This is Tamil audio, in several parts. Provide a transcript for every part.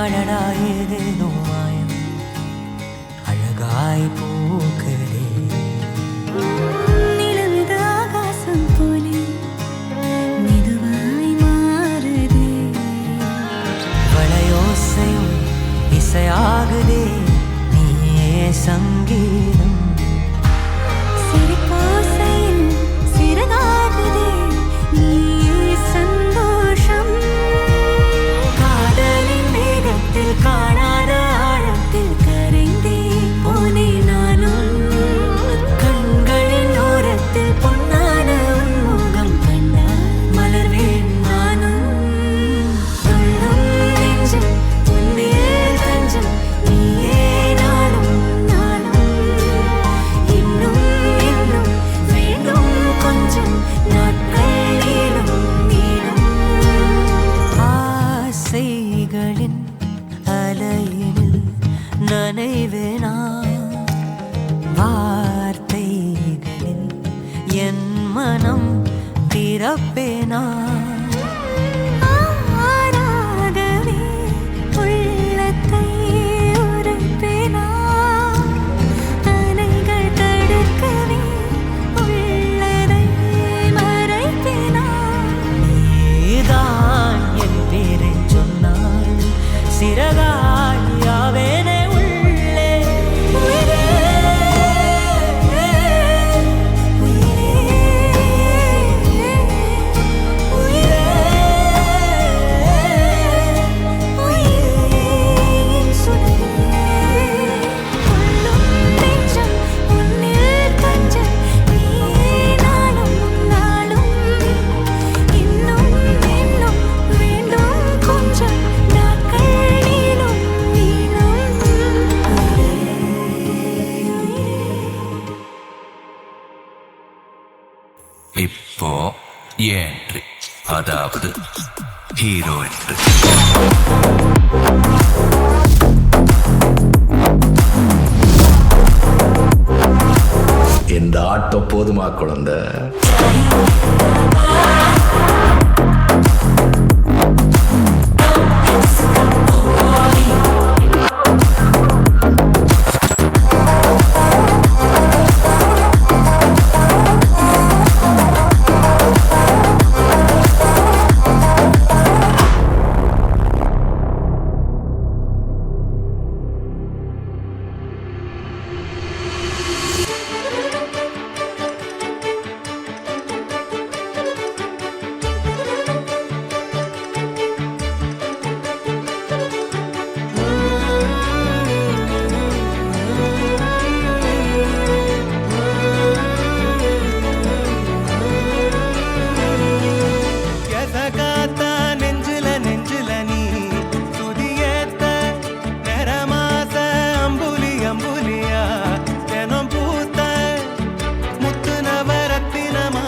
அடடா ஏதேனோ மாயம் அழகாய் பூக்கிறே நிலவுது ஆகாசம் போலே மெதுவாய் மாறுதே வளையோசையும் இசையாகுதே நீயே சங்கீதம் சிரிப்போசையில் சிறகாகுதே நீயே சந்தோஷம் காதலின் வேகத்தில் காணாத ஆழத்தில் கரைந்தே போனே நானும் கண்களின் ஓரத்தில் பொன்னான உன்முகம் கண்டால் மலர்வேன் நானும் துள்ளும் நெஞ்சம் உன்னில் தஞ்சம் நீயே நானும் நானும் இன்னும் இன்னும் வேண்டும் கொஞ்சம் நாட்கள் நீளும் நீளும் ஆசைகளின் அலையினில் நனைவேனா வார்த்தைகளில் என் மனம் திறப்பேனா ஆராகவே உள்ளத்தை உரைப்பேனா அலைகள் தடுக்கவே உள்ளதை மறைப்பேனா நீதான் என் பேரை சொன்னால் சிறகாயாவேனே உள்ளே உயிரே உயிரே உயிரின் சுடரே உள்ளும் நெஞ்சம் உன்னில் தஞ்சம் நீயே நாளும் நாளும் இன்னும் இன்னும் வேண்டும் கொஞ்சம் நாட்கள் நீளும் நீளும் இப்போ ஏன்ட்ரி அதாவது ஹீரோ என்ட்ரி இந்த ஆட்டம் போதுமா குழந்தை? எசகாத்தா நெஞ்சில நெஞ்சில நீ சுதியேத்த நிறமாச அம்புலி அம்புலியா தினம் பூத்த முத்து நவரத்தினமா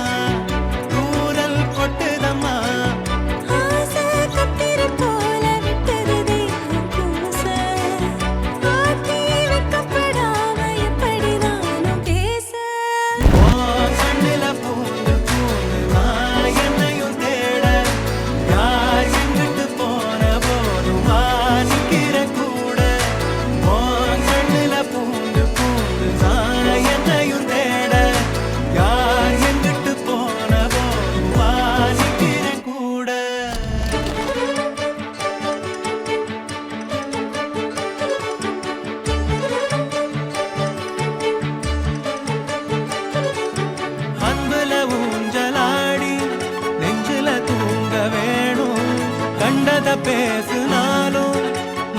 தூரல் கொட்டுதம்மா ஆசை கத்திரி போல விட்டது கூச ஆட்டி வைக்கப்படாம எப்படி நானும் பேச ஓ கண்ணில பூந்து பூந்து நான் என்னையும் தேட யார் எங்கிட்டு போன போதும் நிக்கிற கூட ஓ கண்ணில பூந்து பூந்து நான் என்னையும் தேட யார் எங்கிட்டு போன போதும் நிக்கிற கூட அன்புல ஊஞ்சலாடி நெஞ்சில தூங்க வேணும் கண்டத பேசுனாலும்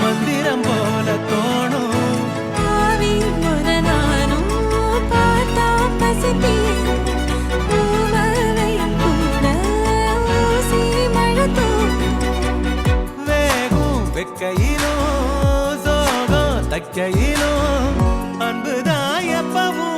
மந்திரம் போல தோணும் ஆவி ஒரு நானும் பார்த்தா பசித்தீரும் பூவலையும் கூட ஊசி மழை தூக்கும் வேகும் வெக்கையிலும் சோகம் தக்கையிலும் அன்புதான் எப்பவும்